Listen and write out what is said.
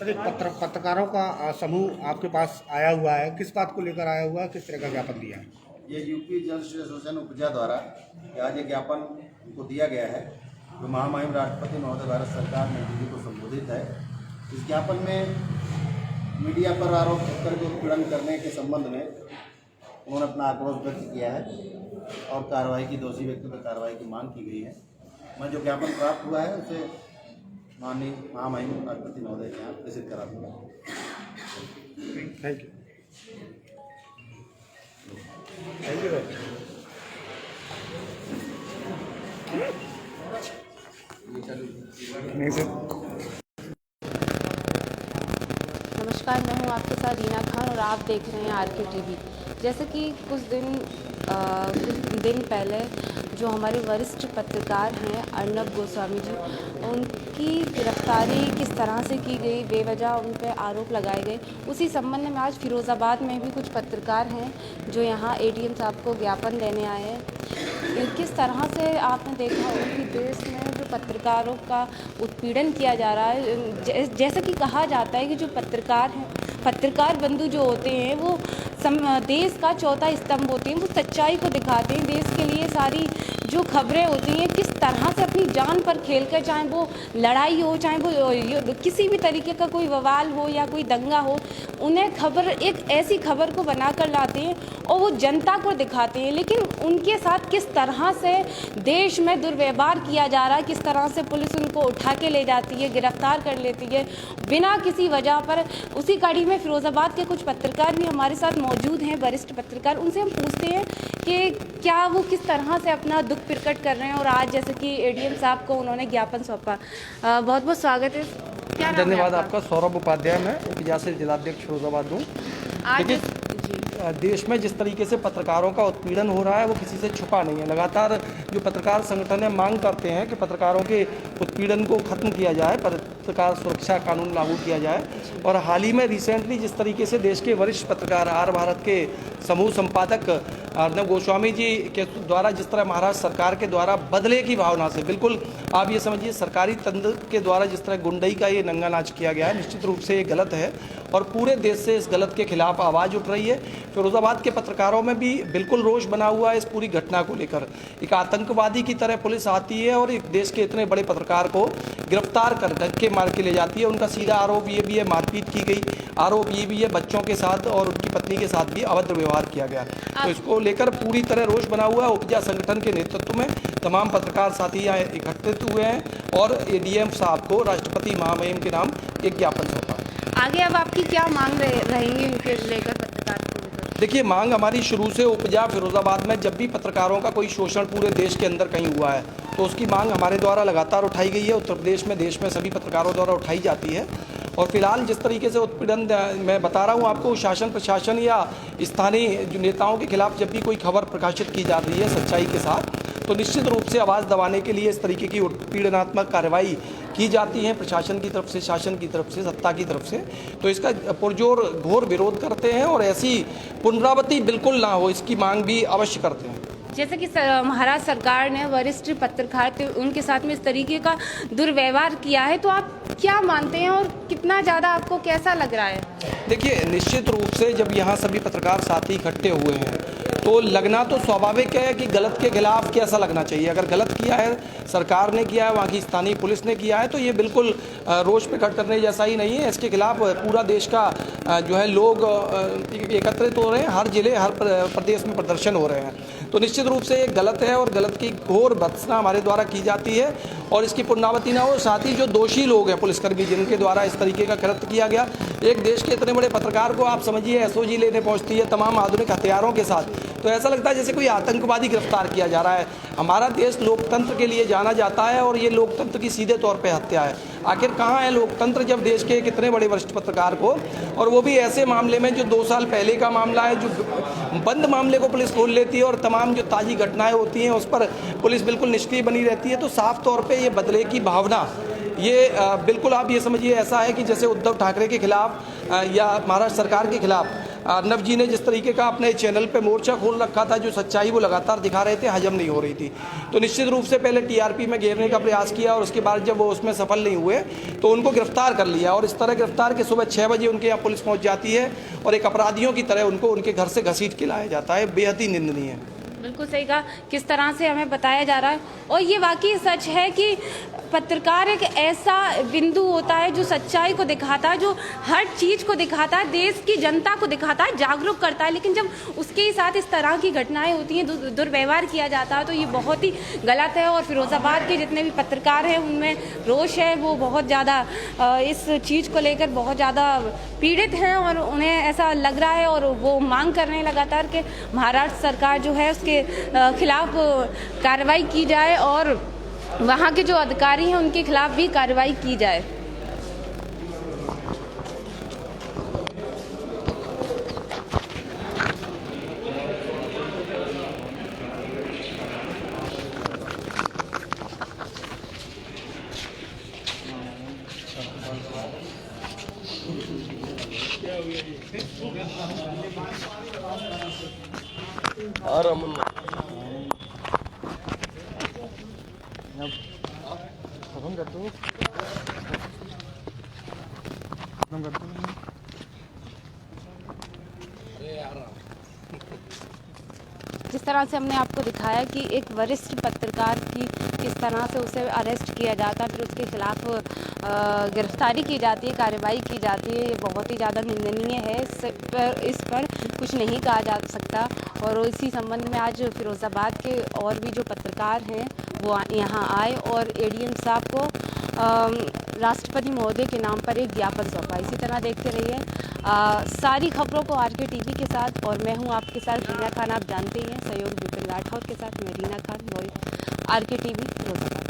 Sir, एक पत्रकारों का समूह आपके पास आया हुआ है, किस बात को लेकर आया हुआ है, किस तरह का ज्ञापन दिया है? ये यूपी जर्नलिस्ट एसोसिएशन उपजा द्वारा आज ये ज्ञापन को दिया गया है जो महामहिम राष्ट्रपति महोदय भारत सरकार नई दिल्ली को संबोधित है। इस ज्ञापन में मीडिया पर आरोप करके उत्पीड़न करने के संबंध में उन्होंने अपना आक्रोश व्यक्त किया है और कार्रवाई की, दोषी व्यक्ति पर कार्रवाई की मांग की गई है। मैं जो ज्ञापन प्राप्त हुआ है उसे माननीय महामहिम राष्ट्रपति महोदय के यहाँ प्रेषित करा दूँगा। Thank you. नमस्कार, मैं हूँ आपके साथ रीना खान और आप देख रहे हैं आरके टीवी। जैसे कि कुछ दिन पहले जो हमारे वरिष्ठ पत्रकार हैं अर्नब गोस्वामी जी, उनकी गिरफ्तारी किस तरह से की गई, बेवजह उन पर आरोप लगाए गए, उसी संबंध में आज फिरोज़ाबाद में भी कुछ पत्रकार हैं जो यहाँ एडीएम साहब को ज्ञापन देने आए हैं। किस तरह से आपने देखा हो कि देश में जो पत्रकारों का उत्पीड़न किया जा रहा है, जैसा कि कहा जाता है कि जो पत्रकार बंधु जो होते हैं वो देश का चौथा स्तंभ होते हैं, वो सच्चाई को दिखाते हैं, देश के लिए सारी जो खबरें होती हैं किस तरह से अपनी जान पर खेलकर, चाहे वो लड़ाई हो, चाहे वो किसी भी तरीके का कोई बवाल हो या कोई दंगा हो, उन्हें खबर एक ऐसी खबर को बनाकर लाते हैं और वो जनता को दिखाते हैं। लेकिन उनके साथ किस तरह से देश में दुर्व्यवहार किया जा रहा है, किस तरह से पुलिस उनको उठा के ले जाती है, गिरफ्तार कर लेती है बिना किसी वजह पर। उसी कड़ी में फिरोज़ाबाद के कुछ पत्रकार भी हमारे साथ मौजूद हैं, वरिष्ठ पत्रकार। उनसे हम पूछते हैं कि क्या वो किस तरह से अपना दुख प्रकट कर रहे हैं और आज जैसे कि एडीएम साहब को उन्होंने ज्ञापन सौंपा। बहुत बहुत स्वागत है। क्या धन्यवाद आपका। सौरभ उपाध्याय, मैं उपजा से जिलाध्यक्ष फिरोज़ाबाद हूँ। देखिए, देश में जिस तरीके से पत्रकारों का उत्पीड़न हो रहा है वो किसी से छुपा नहीं है। लगातार जो पत्रकार संगठन है मांग करते हैं कि पत्रकारों के उत्पीड़न को खत्म किया जाए, पत्रकार सुरक्षा कानून लागू किया जाए। और हाल ही में रिसेंटली जिस तरीके से देश के वरिष्ठ पत्रकार आर भारत के समूह संपादक अर्नब गोस्वामी जी के द्वारा जिस तरह महाराष्ट्र सरकार के द्वारा बदले की भावना से, बिल्कुल आप ये समझिए सरकारी तंत्र के द्वारा जिस तरह गुंडई का ये नंगा नाच किया गया है, निश्चित रूप से ये गलत है और पूरे देश से इस गलत के खिलाफ आवाज़ उठ रही है। फिरोज़ाबाद के पत्रकारों में भी बिल्कुल रोष बना हुआ है इस पूरी घटना को लेकर। एक आतंकवादी की तरह पुलिस आती है और एक देश के इतने बड़े पत्रकार को गिरफ्तार कर धक्के मार के ले जाती है। उनका सीधा आरोप ये भी है मारपीट की गई, आरोप ये भी है बच्चों के साथ और उनकी पत्नी के साथ भी अभद्र व्यवहार किया गया। तो इसको लेकर पूरी तरह रोष बना हुआ है। उपजा संगठन के नेतृत्व में तमाम पत्रकार साथी यहाँ एकत्रित हुए हैं और एडीएम साहब को राष्ट्रपति महामहिम के नाम एक ज्ञापन सौंपा। आगे अब आपकी क्या मांग रहेंगी इनके लेकर पत्रकार को? देखिए, मांग हमारी शुरू से उपजा फिरोज़ाबाद में जब भी पत्रकारों का कोई शोषण पूरे देश के अंदर कहीं हुआ है तो उसकी मांग हमारे द्वारा लगातार उठाई गई है। उत्तर प्रदेश में, देश में सभी पत्रकारों द्वारा उठाई जाती है। और फिलहाल जिस तरीके से उत्पीड़न मैं बता रहा हूँ आपको, शासन प्रशासन या स्थानीय जो नेताओं के खिलाफ जब भी कोई खबर प्रकाशित की जा रही है सच्चाई के साथ, तो निश्चित रूप से आवाज़ दबाने के लिए इस तरीके की उत्पीड़नात्मक कार्रवाई की जाती है प्रशासन की तरफ से, शासन की तरफ से, सत्ता की तरफ से। तो इसका पुरजोर घोर विरोध करते हैं और ऐसी पुनरावृत्ति बिल्कुल ना हो इसकी मांग भी अवश्य करते हैं। जैसे कि महाराष्ट्र सरकार ने वरिष्ठ पत्रकार थे उनके साथ में इस तरीके का दुर्व्यवहार किया है, तो आप क्या मानते हैं और कितना ज़्यादा आपको कैसा लग रहा है? देखिए, निश्चित रूप से जब यहाँ सभी पत्रकार साथी इकट्ठे हुए हैं तो लगना तो स्वाभाविक है कि गलत के खिलाफ कैसा लगना चाहिए। अगर गलत किया है, सरकार ने किया है, वहाँ की स्थानीय पुलिस ने किया है, तो ये बिल्कुल रोष प्रकट करने जैसा ही नहीं है। इसके खिलाफ पूरा देश का जो है लोग एकत्रित हो रहे हैं, हर जिले हर प्रदेश में प्रदर्शन हो रहे हैं। तो निश्चित रूप से ये गलत है और गलत की घोर भर्त्सना हमारे द्वारा की जाती है और इसकी पुनरावृत्ति ना हो। साथ ही जो दोषी लोग हैं पुलिसकर्मी जिनके द्वारा इस तरीके का कृत्य किया गया, एक देश के इतने बड़े पत्रकार को आप समझिए एसओजी लेने पहुंचती है तमाम आधुनिक हथियारों के साथ, तो ऐसा लगता है जैसे कोई आतंकवादी गिरफ्तार किया जा रहा है। हमारा देश लोकतंत्र के लिए जाना जाता है और ये लोकतंत्र की सीधे तौर पे हत्या है। आखिर कहाँ है लोकतंत्र जब देश के कितने बड़े वरिष्ठ पत्रकार को, और वो भी ऐसे मामले में जो 2 साल पहले का मामला है, जो बंद मामले को पुलिस खोल लेती है और तमाम जो ताज़ी घटनाएं होती हैं उस पर पुलिस बिल्कुल निष्क्रिय बनी रहती है। तो साफ तौर पर ये बदले की भावना, ये बिल्कुल आप ये समझिए ऐसा है कि जैसे उद्धव ठाकरे के खिलाफ या महाराष्ट्र सरकार के खिलाफ अर्नब जी ने जिस तरीके का अपने चैनल पे मोर्चा खोल रखा था, जो सच्चाई वो लगातार दिखा रहे थे, हजम नहीं हो रही थी। तो निश्चित रूप से पहले टीआरपी में घेरने का प्रयास किया और उसके बाद जब वो उसमें सफल नहीं हुए तो उनको गिरफ्तार कर लिया। और इस तरह गिरफ्तार के सुबह 6 बजे उनके यहाँ पुलिस पहुँच जाती है और एक अपराधियों की तरह उनको उनके घर से घसीट के लाया जाता है। बेहद ही निंदनीय है। बिल्कुल सही कहा, किस तरह से हमें बताया जा रहा है। और ये वाकई सच है कि पत्रकार एक ऐसा बिंदु होता है जो सच्चाई को दिखाता है, जो हर चीज़ को दिखाता है, देश की जनता को दिखाता है, जागरूक करता है। लेकिन जब उसके ही साथ इस तरह की घटनाएं होती हैं, दुर्व्यवहार किया जाता है, तो ये बहुत ही गलत है। और फिरोज़ाबाद के जितने भी पत्रकार हैं उनमें रोष है, वो बहुत ज़्यादा इस चीज़ को लेकर बहुत ज़्यादा पीड़ित हैं और उन्हें ऐसा लग रहा है और वो मांग कर रहे हैं लगातार कि महाराष्ट्र सरकार जो है उसके खिलाफ कार्रवाई की जाए और वहाँ के जो अधिकारी हैं उनके खिलाफ भी कार्रवाई की जाए। जिस तरह से हमने आपको दिखाया कि एक वरिष्ठ पत्रकार की किस तरह से उसे अरेस्ट किया जाता है, फिर उसके खिलाफ गिरफ्तारी की जाती है, कार्रवाई की जाती है, ये बहुत ही ज़्यादा निंदनीय है। इस पर कुछ नहीं कहा जा सकता। और इसी संबंध में आज फिरोज़ाबाद के और भी जो पत्रकार हैं वो यहाँ आए और एडीएम साहब को राष्ट्रपति महोदय के नाम पर एक ज्ञापन सौंपा। इसी तरह देखते रहिए सारी खबरों को आरके टीवी के साथ। और मैं हूँ आपके साथ रीना खान, आप जानते ही हैं, सहयोग विपिन राठौर के साथ मैं रीना खान, आरके टीवी फिरोज़ाबाद।